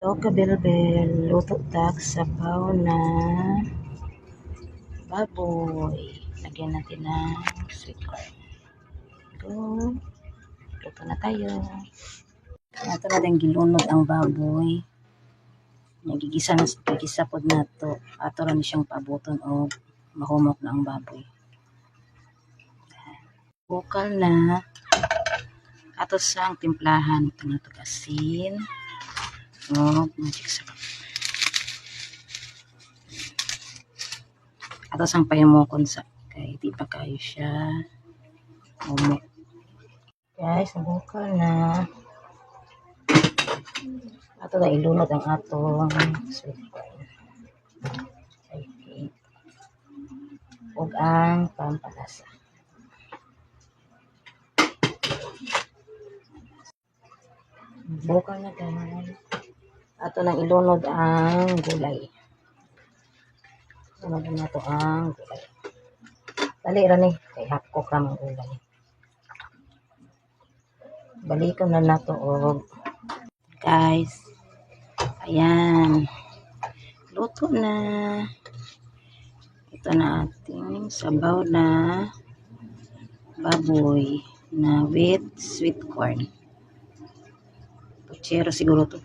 Hello kabelbel, luto tak sabaw na baboy. Lagyan natin ng sweet corn. Go. Luto na tayo. Ito natin gilunod ang baboy. Gigisa pod nato. Ato rin siyang pabuton o mahumok na ang baboy. Bukal na. Ato sang timplahan. Ito na ito asin. O magic sarap. Ato sang payamokon sa kay di pa kayo siya umok. Guys, nabukal na. Ato na ilunod ang atong sweet corn. Okay. Ug ang pampalasa. Bukal na guys. Ato nang ilunod ang gulay. Ilunod na to ang gulay. Dali ra ni kay hapkok ra ang gulay. Balikan na nato og guys. Ayan. Luto na. Ito na ating sabaw na baboy na with sweet corn. Puchero siguro to.